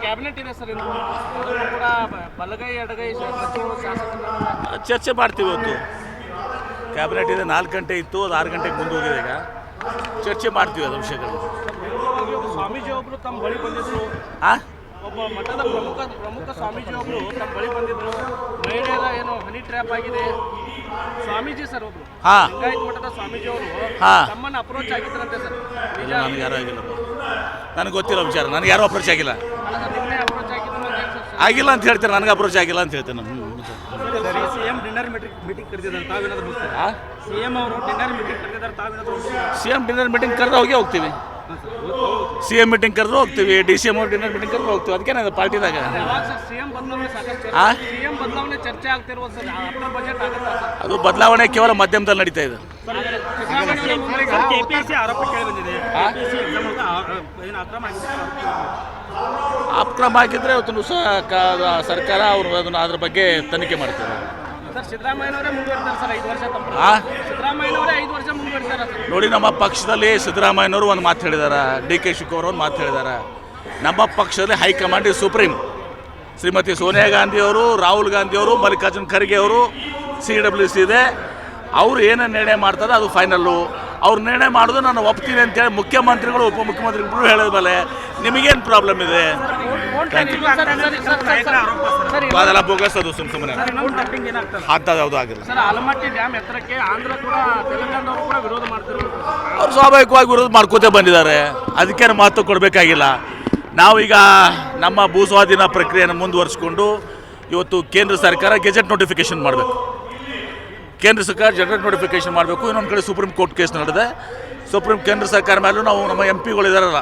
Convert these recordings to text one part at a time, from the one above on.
Cabinet ಇದೆ sir, ಇದು ಕೂಡ ಬಲಗೈ ಎಡಗೈ ಸಚಿವರು ಶಾಸಕರು ಚರ್ಚೆ ಮಾಡ್ತೀವಿ. ಇವತ್ತು ಕ್ಯಾಬಿನೆಟ್ ಇದೆ, 4 ಗಂಟೆ ಇತ್ತು, ಅದು 6 ಗಂಟೆಗೆ ಮುಂದೆ ಹೋಗಿದೆ. ಈಗ ಚರ್ಚೆ ಮಾಡ್ತೀವಿ ಅದು ವಿಷಯಗಳು. ಸ್ವಾಮೀಜಿ ಒಬ್ಬರು ತಮ್ಮ ಬಳಿ ಬಂದಿದ್ರು, ಒಬ್ಬ ಮಠದ ಪ್ರಮುಖ ಸ್ವಾಮೀಜಿ ಒಬ್ಬರು ತಮ್ಮ ಬಳಿ ಬಂದಿದ್ರು. ಮಹಿಳೆಯರ ಏನು ಹನಿ ಟ್ರ್ಯಾಪ್ ಆಗಿದೆ ಸ್ವಾಮೀಜಿ ಸರ್, ಒಬ್ರು ಲಿಂಗಾಯತ್ ಮಠದ ಸ್ವಾಮೀಜಿ ಅವರು ತಮ್ಮನ್ನ ಅಪ್ರೋಚ್ ಆಗಿದ್ರಂತೆ ಸರ್. ನನಗೆ ಯಾರು ಆಗಿಲ್ಲ, ನನಗೆ ಗೊತ್ತಿಲ್ಲ ವಿಚಾರ. ನನಗೆ ಯಾರು ಅಪ್ರೋಚ್ ಆಗಿಲ್ಲ. ಅಪ್ರೋಚ್ ಆಗಿಲ್ಲ ಅಂತ ಹೇಳ್ತಾರೆ, ನನಗೆ ಅಪ್ರೋಚ್ ಆಗಿಲ್ಲ ಅಂತ ಹೇಳ್ತೇನೆ. ಸಿಎಂ ಡಿನ್ನರ್ ಮೀಟಿಂಗ್ ಕರೆದಿದ್ದಾರೆ, ತಾವೇನಾದ್ರು ಹೋಗ್ತೀರಾ? ಸಿಎಂ ಅವರು ಡಿನ್ನರ್ ಮೀಟಿಂಗ್ ಕರೆದಿದ್ದಾರೆ, ತಾವೇನಾದ್ರು ಹೋಗ್ತೀರಾ? ಸಿಎಂ ಡಿನ್ನರ್ ಮೀಟಿಂಗ್ ಕರೆದ್ರೆ ಹೋಗ್ತೀವಿ. ಸಿಎಂ ಮೀಟಿಂಗ್ ಕರೆದ್ರು ಹೋಗ್ತೀವಿ, DCM ಅವ್ರು ಡಿನ್ನರ್ ಮೀಟಿಂಗ್ ಕರೆದು ಹೋಗ್ತೀವಿ. ಅದಕ್ಕೇನಿದೆ ಪಾರ್ಟಿದಾಗ. ಸಿಎಂ ಬದಲಾವಣೆ ಚರ್ಚೆ ಆಗ್ತಿರುವ ಸರ್, ಆಫ್ಟರ್ ಬಜೆಟ್ ಆಗುತ್ತಾ ಸರ್? ಅದು ಬದಲಾವಣೆ ಕೇವಲ ಮಾಧ್ಯಮದಲ್ಲಿ ನಡೀತಾ ಇದೆ. ಕೆಪಿಎಸ್ಸಿ ಆರೋಪ ಕೇಳಿ ಬಂದಿದೆ, ಅಕ್ರಮ ಆಗಿದ್ರೆ ಇವತ್ತು ಸರ್ಕಾರ ಅವರು ಅದನ್ನು ಅದ್ರ ಬಗ್ಗೆ ತನಿಖೆ ಮಾಡ್ತಾರೆ. ಸರ್ ಸಿದ್ದರಾಮಯ್ಯನವರೇ ಮುಂದುವರಿತಾರೆ ಸರ್ 5 ವರ್ಷ. ಸಿದ್ದರಾಮಯ್ಯನವರೇ 5 ವರ್ಷ ಮುಂದುವರಿತಾರೆ ಸರ್. ನೋಡಿ, ನಮ್ಮ ಪಕ್ಷದಲ್ಲಿ ಸಿದ್ದರಾಮಯ್ಯನವರು ಒಂದು ಮಾತು ಹೇಳಿದ್ದಾರೆ, DK ಶಿವಕುಮಾರ್ ಒಂದು ಮಾತು ಹೇಳಿದ್ದಾರೆ. ನಮ್ಮ ಪಕ್ಷದಲ್ಲಿ ಹೈಕಮಾಂಡ್ ಸುಪ್ರೀಂ ಶ್ರೀಮತಿ ಸೋನಿಯಾ ಗಾಂಧಿಯವರು, ರಾಹುಲ್ ಗಾಂಧಿಯವರು, ಮಲ್ಲಿಕಾರ್ಜುನ್ ಖರ್ಗೆ ಅವರು, CWC ಇದೆ. ಅವರು ಏನೇನು ನಿರ್ಣಯ ಮಾಡ್ತಾರೆ ಅದು ಫೈನಲ್ಲು. ಅವ್ರು ನಿರ್ಣಯ ಮಾಡೋದು ನಾನು ಒಪ್ತೀನಿ ಅಂತೇಳಿ ಮುಖ್ಯಮಂತ್ರಿಗಳು ಉಪಮುಖ್ಯಮಂತ್ರಿಗಳು ಹೇಳಿದ ಮೇಲೆ ನಿಮಗೇನು ಪ್ರಾಬ್ಲಮ್ ಇದೆ? ಅದೆಲ್ಲ ಬೋಗಸ್, ಅದು ಸುಮ್ಮನೆ ಅಂಥದ್ದು ಯಾವುದೂ ಆಗಿಲ್ಲ. ಅವ್ರು ಸ್ವಾಭಾವಿಕವಾಗಿ ವಿರೋಧ ಮಾಡ್ಕೋತೇ ಬಂದಿದ್ದಾರೆ, ಅದಕ್ಕೇನು ಮಹತ್ವ ಕೊಡಬೇಕಾಗಿಲ್ಲ. ನಾವೀಗ ನಮ್ಮ ಭೂ ಸ್ವಾಧೀನ ಪ್ರಕ್ರಿಯೆಯನ್ನು ಮುಂದುವರಿಸ್ಕೊಂಡು ಇವತ್ತು ಕೇಂದ್ರ ಸರ್ಕಾರ ಗೆಜೆಟ್ ನೋಟಿಫಿಕೇಷನ್ ಮಾಡಬೇಕು. ಕೇಂದ್ರ ಸರ್ಕಾರ ಗೆಜೆಟ್ ನೋಟಿಫಿಕೇಷನ್ ಮಾಡಬೇಕು. ಇನ್ನೊಂದು ಕಡೆ ಸುಪ್ರೀಂ ಕೋರ್ಟ್ ಕೇಸ್ ನಡೆದಿದೆ. ಕೇಂದ್ರ ಸರ್ಕಾರ ಮೇಲೂ ನಾವು ನಮ್ಮ MP ಗಳಿದಾರಲ್ಲ,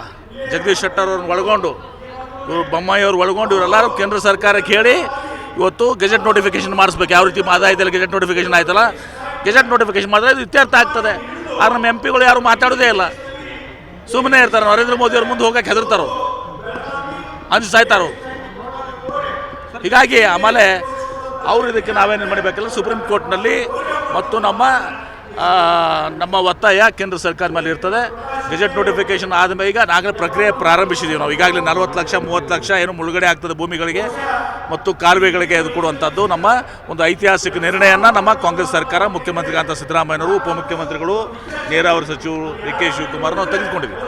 ಜಗದೀಶ್ ಶೆಟ್ಟರ್ ಅವ್ರನ್ನ ಒಳಗೊಂಡು, ಇವರು ಬೊಮ್ಮಾಯಿ ಅವ್ರು ಒಳಗೊಂಡು, ಇವರೆಲ್ಲರೂ ಕೇಂದ್ರ ಸರ್ಕಾರಕ್ಕೆ ಹೇಳಿ ಇವತ್ತು ಗೆಜೆಟ್ ನೋಟಿಫಿಕೇಷನ್ ಮಾಡಿಸ್ಬೇಕು. ಯಾವ ರೀತಿ ಆದಾಯದಲ್ಲಿ ಗೆಜೆಟ್ ನೋಟಿಫಿಕೇಷನ್ ಆಯ್ತಲ್ಲ, ಗೆಜೆಟ್ ನೋಟಿಫಿಕೇಷನ್ ಮಾಡಿದ್ರೆ ಇದು ಇತ್ಯರ್ಥ ಆಗ್ತದೆ. ಆದ್ರೆ ನಮ್ಮ MP ಗಳು ಯಾರು ಮಾತಾಡೋದೇ ಇಲ್ಲ, ಸುಮ್ಮನೆ ಇರ್ತಾರೆ. ನರೇಂದ್ರ ಮೋದಿ ಅವ್ರ ಮುಂದೆ ಹೋಗಕ್ಕೆ ಹೆದರ್ತಾರೋ, ಅಂಜು ಸಾಯ್ತಾರೋ. ಹೀಗಾಗಿ ಆಮೇಲೆ ಅವರು ಇದಕ್ಕೆ ನಾವೇನು ಮಾಡಬೇಕಲ್ಲ, ಸುಪ್ರೀಂ ಕೋರ್ಟ್ನಲ್ಲಿ ಮತ್ತು ನಮ್ಮ ಒತ್ತಾಯ ಕೇಂದ್ರ ಸರ್ಕಾರ ಮೇಲೆ ಇರ್ತದೆ. ಗೆಜೆಟ್ ನೋಟಿಫಿಕೇಷನ್ ಆದಮೇಲೆ ಈಗ ನಾಗರ ಪ್ರಕ್ರಿಯೆ ಪ್ರಾರಂಭಿಸಿದ್ದೀವಿ ನಾವು. ಈಗಾಗಲೇ 40 ಲಕ್ಷ 30 ಲಕ್ಷ ಏನು ಮುಳುಗಡೆ ಆಗ್ತದೆ ಭೂಮಿಗಳಿಗೆ ಮತ್ತು ಕಾಲುವೆಗಳಿಗೆ ಅದು ಕೊಡುವಂಥದ್ದು ನಮ್ಮ ಒಂದು ಐತಿಹಾಸಿಕ ನಿರ್ಣಯನ ನಮ್ಮ ಕಾಂಗ್ರೆಸ್ ಸರ್ಕಾರ, ಮುಖ್ಯಮಂತ್ರಿಗಳಂತ ಸಿದ್ದರಾಮಯ್ಯನವರು, ಉಪಮುಖ್ಯಮಂತ್ರಿಗಳು, ನೀರಾವರಿ ಸಚಿವರು DK ಶಿವಕುಮಾರ್ ನಾವು ತೆಗೆದುಕೊಂಡಿದ್ದೀವಿ.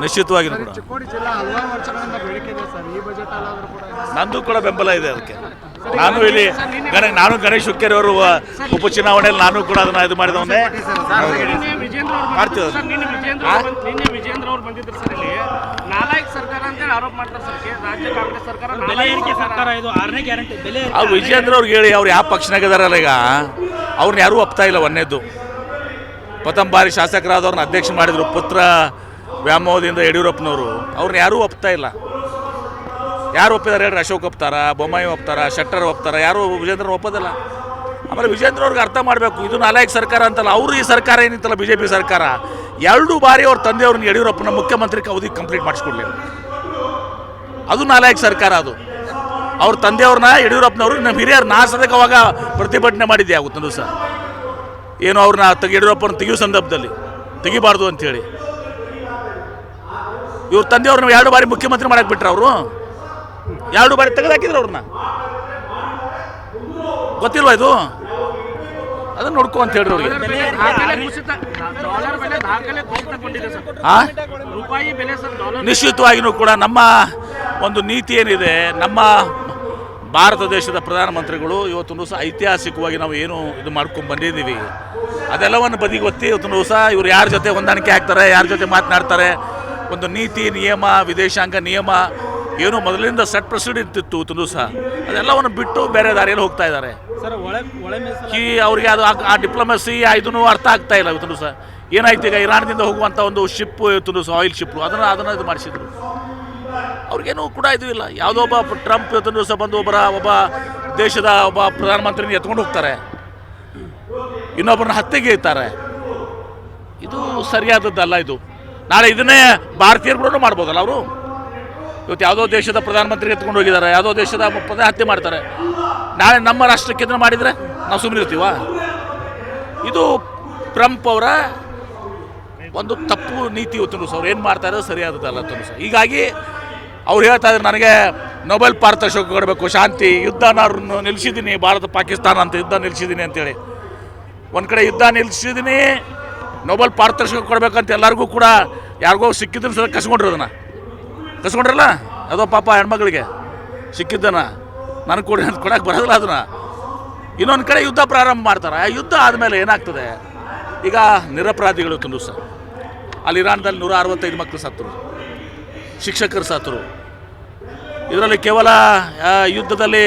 ನಿಶ್ಚಿತವಾಗಿ ನಂದು ಕೂಡ ಬೆಂಬಲ ಇದೆ ಅದಕ್ಕೆ. ನಾನು ಗಣೇಶ್ ಹುಕ್ಕೇರಿ ಅವರು ಉಪಚುನಾವಣೆಯಲ್ಲಿ ನಾನು ಕೂಡ ಅದನ್ನ ಇದು ಮಾಡಿದವನ್ನೇ ಮಾಡ್ತೀವಿ. ವಿಜೇಂದ್ರ ಅವರು ಬಂದಿದ್ರು ಸರ್, ಇಲ್ಲಿ ನಾಲಾಯಕ್ ಸರ್ಕಾರ ಅಂತ ಆರೋಪ ಮಾಡ್ತಾರೆ ಸರ್. ರಾಜ್ಯ ಕಾಂಗ್ರೆಸ್ ಸರ್ಕಾರ ಇದು 6ನೇ ಗ್ಯಾರಂಟಿ ಬೆಲೆ. ಅವ್ರು ವಿಜೇಂದ್ರ ಅವ್ರಿಗೆ ಹೇಳಿ, ಅವ್ರು ಯಾವ ಪಕ್ಷನಾಗ ಇದಾರಲ್ಲ ಈಗ, ಅವ್ರನ್ನ ಯಾರೂ ಒಪ್ತಾ ಇಲ್ಲ. ಒಂದೇದ್ದು, ಪ್ರಥಮ ಬಾರಿ ಶಾಸಕರಾದವ್ರನ್ನ ಅಧ್ಯಕ್ಷ ಮಾಡಿದರು ಪುತ್ರ ವ್ಯಾಮೋಹದಿಂದ ಯಡಿಯೂರಪ್ಪನವರು. ಅವ್ರನ್ನ ಯಾರೂ ಒಪ್ತಾ ಇಲ್ಲ. ಯಾರು ಒಪ್ಪಿದ್ದಾರೆ ಹೇಳ್ರಿ? ಅಶೋಕ್ ಒಪ್ತಾರ, ಬೊಮ್ಮಾಯಿ ಒಪ್ತಾರ, ಶೆಟ್ಟರ್ ಒಪ್ತಾರ, ಯಾರು ವಿಜೇಂದ್ರ ಒಪ್ಪೋದಿಲ್ಲ. ಆಮೇಲೆ ವಿಜೇಂದ್ರ ಅವ್ರಿಗೆ ಅರ್ಥ ಮಾಡಬೇಕು, ಇದು ನಾಲಾಯಕ್ ಸರ್ಕಾರ ಅಂತಲ್ಲ. ಅವರು ಈ ಸರ್ಕಾರ ಏನಿತ್ತಲ್ಲ BJP ಸರ್ಕಾರ, 2 ಬಾರಿ ಅವ್ರ ತಂದೆಯವ್ರನ್ನ ಯಡಿಯೂರಪ್ಪನ ಮುಖ್ಯಮಂತ್ರಿ ಅವಧಿ ಕಂಪ್ಲೀಟ್ ಮಾಡಿಸ್ಕೊಡ್ಲಿಲ್ಲ. ಅದು ನಾಲಾಯಕ್ ಸರ್ಕಾರ. ಅದು ಅವ್ರ ತಂದೆಯವ್ರನ್ನ ಯಡಿಯೂರಪ್ಪನವರು ನಮ್ಮ ಹಿರಿಯರು ನಾಸದಕ್ಕೆ ಅವಾಗ ಪ್ರತಿಭಟನೆ ಮಾಡಿದ್ದೆ ಆಗುತ್ತಂದು ಸರ್. ಏನು ಅವ್ರನ್ನ ಯಡಿಯೂರಪ್ಪನ ತೆಗೆಯೋ ಸಂದರ್ಭದಲ್ಲಿ ತೆಗಿಬಾರ್ದು ಅಂಥೇಳಿ ಇವ್ರ ತಂದೆಯವ್ರನ್ನ 2 ಬಾರಿ ಮುಖ್ಯಮಂತ್ರಿ ಮಾಡಕ್ಕೆ ಬಿಟ್ರೆ ಅವರು 2 ಬಾರಿ ತೆಗೆದಾಕಿದ್ರು ಅವ್ರನ್ನ. ಗೊತ್ತಿಲ್ವಾ ಇದು? ಅದನ್ನ ನೋಡ್ಕೊ ಅಂತ ಹೇಳ್ರಿ ಅವ್ರಿಗೆ. ನಿಶ್ಚಿತವಾಗಿಯೂ ಕೂಡ ನಮ್ಮ ಒಂದು ನೀತಿ ಏನಿದೆ, ನಮ್ಮ ಭಾರತ ದೇಶದ ಪ್ರಧಾನಮಂತ್ರಿಗಳು ಇವತ್ತು ಸಹ ಐತಿಹಾಸಿಕವಾಗಿ ನಾವು ಏನು ಇದು ಮಾಡ್ಕೊಂಡು ಬಂದಿದ್ದೀವಿ, ಅದೆಲ್ಲವನ್ನು ಬದಿಗೆ ಒತ್ತಿ ಇವತ್ತು ಸಹ ಇವರು ಯಾರ ಜೊತೆ ಹೊಂದಾಣಿಕೆ ಆಗ್ತಾರೆ, ಯಾರ ಜೊತೆ ಮಾತನಾಡ್ತಾರೆ, ಒಂದು ನೀತಿ ನಿಯಮ, ವಿದೇಶಾಂಗ ನಿಯಮ ಏನು ಮೊದಲಿಂದ ಸೆಟ್ ಪ್ರೊಸೀಡಿಂಗ್ ಇತ್ತು ಇವತ್ತು ಸಹ ಅದೆಲ್ಲವನ್ನು ಬಿಟ್ಟು ಬೇರೆ ದಾರಿಯಲ್ಲಿ ಹೋಗ್ತಾ ಇದ್ದಾರೆ. ಈ ಅವ್ರಿಗೆ ಅದು ಆ ಡಿಪ್ಲೊಮಸಿ ಇದನ್ನು ಅರ್ಥ ಆಗ್ತಾ ಇಲ್ಲ ಇವತ್ತು ಸಹ. ಏನಾಯ್ತು ಈಗ ಇರಾನ್ದಿಂದ ಹೋಗುವಂಥ ಒಂದು ಶಿಪ್ ಇವತ್ತು ಸಹ ಆಯಿಲ್ ಶಿಪ್ ಅದನ್ನು ಇದು ಮಾಡಿಸಿದ್ರು. ಅವ್ರಿಗೇನು ಕೂಡ ಇದು ಇಲ್ಲ. ಯಾವುದೋ ಒಬ್ಬ ಟ್ರಂಪ್ ಇವತ್ತು ಸಹ ಬಂದು ಒಬ್ಬ ದೇಶದ ಒಬ್ಬ ಪ್ರಧಾನಮಂತ್ರಿನ ಎತ್ಕೊಂಡು ಹೋಗ್ತಾರೆ, ಇನ್ನೊಬ್ಬರನ್ನ ಹತ್ಯೆಗೆ ಇರ್ತಾರೆ. ಇದು ಸರಿಯಾದದ್ದಲ್ಲ. ಇದು ನಾಳೆ ಇದನ್ನೇ ಭಾರತೀಯರು ಕೂಡ ಮಾಡ್ಬೋದಲ್ಲ. ಅವರು ಇವತ್ತು ಯಾವುದೋ ದೇಶದ ಪ್ರಧಾನಮಂತ್ರಿ ಎತ್ಕೊಂಡು ಹೋಗಿದ್ದಾರೆ, ಯಾವುದೋ ದೇಶದ ಪ್ರಧಾನ ಹತ್ಯೆ ಮಾಡ್ತಾರೆ. ನಾಳೆ ನಮ್ಮ ರಾಷ್ಟ್ರಕ್ಕೆ ಇದನ್ನು ಮಾಡಿದರೆ ನಾವು ಸುಮ್ಮನೆ ಇರ್ತೀವ? ಇದು ಟ್ರಂಪ್ ಅವರ ಒಂದು ತಪ್ಪು ನೀತಿ ಇವತ್ತು ಅವ್ರು ಏನು ಮಾಡ್ತಾ ಇರೋದು ಸರಿಯಾದದಲ್ಲ ಸರ್. ಹೀಗಾಗಿ ಅವ್ರು ಹೇಳ್ತಾ ಇದ್ದಾರೆ ನನಗೆ ನೊಬೆಲ್ ಪಾರಿತೋಷಿಕ ಕೊಡಬೇಕು, ಶಾಂತಿ, ಯುದ್ಧ ನಾನು ನಿಲ್ಲಿಸಿದ್ದೀನಿ, ಭಾರತ ಪಾಕಿಸ್ತಾನ ಅಂತ ಯುದ್ಧ ನಿಲ್ಲಿಸಿದ್ದೀನಿ ಅಂತೇಳಿ. ಒಂದು ಕಡೆ ಯುದ್ಧ ನಿಲ್ಲಿಸಿದ್ದೀನಿ, ನೊಬೆಲ್ ಪಾರಿತೋಷಿಕ ಕೊಡಬೇಕಂತ ಎಲ್ಲರಿಗೂ ಕೂಡ ಯಾರಿಗೋ ಸಿಕ್ಕಿದ್ದನ್ನು ಸಹ ಕಸ್ಕೊಂಡ್ರಲ್ಲ ಅದೋ ಪಾಪ ಹೆಣ್ಮಗಳಿಗೆ ಸಿಕ್ಕಿದ್ದನ್ನು ನನಗೆ ಕೊಡೋಕ್ಕೆ ಬರೋದಿಲ್ಲ ಅದನ್ನು. ಇನ್ನೊಂದು ಕಡೆ ಯುದ್ಧ ಪ್ರಾರಂಭ ಮಾಡ್ತಾರೆ. ಆ ಯುದ್ಧ ಆದಮೇಲೆ ಏನಾಗ್ತದೆ, ಈಗ ನಿರಪರಾಧಿಗಳು ತಂದು ಸರ್ ಅಲ್ಲಿ ಇರಾನ್ದಲ್ಲಿ 165 ಮಕ್ಕಳು ಸತ್ತರು, ಶಿಕ್ಷಕರು ಸತ್ತರು. ಇದರಲ್ಲಿ ಕೇವಲ ಯುದ್ಧದಲ್ಲಿ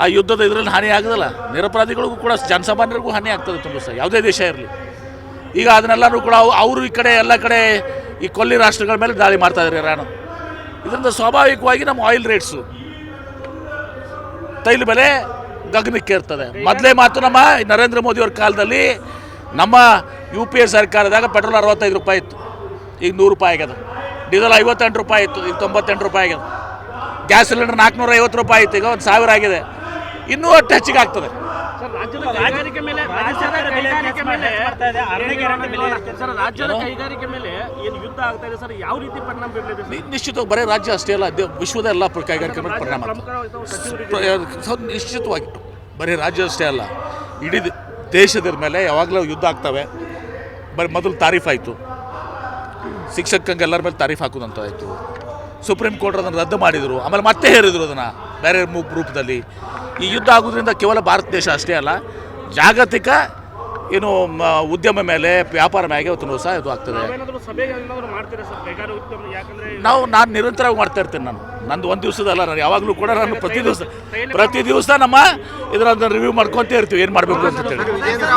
ಆ ಯುದ್ಧದ ಇದರಲ್ಲಿ ಹಾನಿ ಆಗೋದಿಲ್ಲ, ನಿರಪರಾಧಿಗಳಿಗೂ ಕೂಡ ಜನಸಾಮಾನ್ಯರಿಗೂ ಹಾನಿ ಆಗ್ತದೆ ತುಂಬ ಸರ್, ಯಾವುದೇ ದೇಶ ಇರಲಿ. ಈಗ ಅದನ್ನೆಲ್ಲರೂ ಕೂಡ ಅವರು ಈ ಕಡೆ ಎಲ್ಲ ಕಡೆ ಈ ಕೊಲ್ಲಿ ರಾಷ್ಟ್ರಗಳ ಮೇಲೆ ದಾಳಿ ಮಾಡ್ತಾಯಿದ್ದಾರೆ ಇರಾನು. ಇದರಿಂದ ಸ್ವಾಭಾವಿಕವಾಗಿ ನಮ್ಮ ಆಯಿಲ್ ರೇಟ್ಸು, ತೈಲ ಬೆಲೆ ಗಗನಕ್ಕೆ ಇರ್ತದೆ. ಮೊದಲೇ ಮಾತು ನಮ್ಮ ನರೇಂದ್ರ ಮೋದಿಯವ್ರ ಕಾಲದಲ್ಲಿ ನಮ್ಮ UPA ಸರ್ಕಾರದಾಗ ಪೆಟ್ರೋಲ್ 65 ರೂಪಾಯಿ ಇತ್ತು, ಈಗ 100 ರೂಪಾಯಿ ಆಗ್ಯದ. ಡೀಸೆಲ್ 58 ರೂಪಾಯಿ ಇತ್ತು, ಈಗ 98 ರೂಪಾಯಿ ಆಗ್ಯದ. ಗ್ಯಾಸ್ ಸಿಲಿಂಡರ್ 450 ರೂಪಾಯಿ ಇತ್ತು, ಈಗ 1000 ಆಗಿದೆ. ಇನ್ನೂ ಅಷ್ಟು ಹೆಚ್ಚಿಗೆ ಆಗ್ತದೆ. ರಾಜ್ಯದ ಕೈಗಾರಿಕೆ ಮೇಲೆ ಏನು ಯುದ್ಧ ಆಗ್ತಾ ಇದೆ ಸರ್, ಯಾವ ರೀತಿ ಪರಿಣಾಮ ಬೀರಲಿದೆ ಸರ್? ನಿಶ್ಚಿತವಾಗಿ ಬರೀ ರಾಜ್ಯ ಅಷ್ಟೇ ಅಲ್ಲ, ವಿಶ್ವದ ಎಲ್ಲ ಕೈಗಾರಿಕೆ ಮೇಲೆ ಪರಿಣಾಮ ನಿಶ್ಚಿತವಾಗಿ. ಬರೀ ರಾಜ್ಯ ಅಷ್ಟೇ ಅಲ್ಲ, ಇಡೀ ದೇಶದ ಮೇಲೆ ಯಾವಾಗಲೂ ಯುದ್ಧ ಆಗ್ತವೆ. ಬರೀ ಮೊದಲು ತಾರೀಫ್ ಆಯಿತು, ಶಿಕ್ಷಕಂಗೆ ಎಲ್ಲರ ಮೇಲೆ ತಾರೀಫ್ ಹಾಕೋದಂತ ಆಯಿತು. ಸುಪ್ರೀಂ ಕೋರ್ಟ್ ಅದನ್ನು ರದ್ದು ಮಾಡಿದರು, ಆಮೇಲೆ ಮತ್ತೆ ಹೇರಿದರು ಅದನ್ನು ಬೇರೆ ರೂಪದಲ್ಲಿ. ಈ ಯುದ್ಧ ಆಗೋದ್ರಿಂದ ಕೇವಲ ಭಾರತ ದೇಶ ಅಷ್ಟೇ ಅಲ್ಲ, ಜಾಗತಿಕ ಏನು ಉದ್ಯಮ ಮೇಲೆ, ವ್ಯಾಪಾರ ಮೇಲೆ ಇವತ್ತು ಸಹ ಇದು ಆಗ್ತದೆ. ನಾನು ನಿರಂತರವಾಗಿ ಮಾಡ್ತಾ ಇರ್ತೇನೆ. ನಂದು ಒಂದು ದಿವಸದಲ್ಲ, ನಾನು ಯಾವಾಗಲೂ ಕೂಡ ನಾನು ಪ್ರತಿ ದಿವಸ ನಮ್ಮ ಇದರ ರಿವ್ಯೂ ಮಾಡ್ಕೊತೇ ಇರ್ತೀವಿ ಏನು ಮಾಡಬೇಕು ಅಂತೇಳಿ.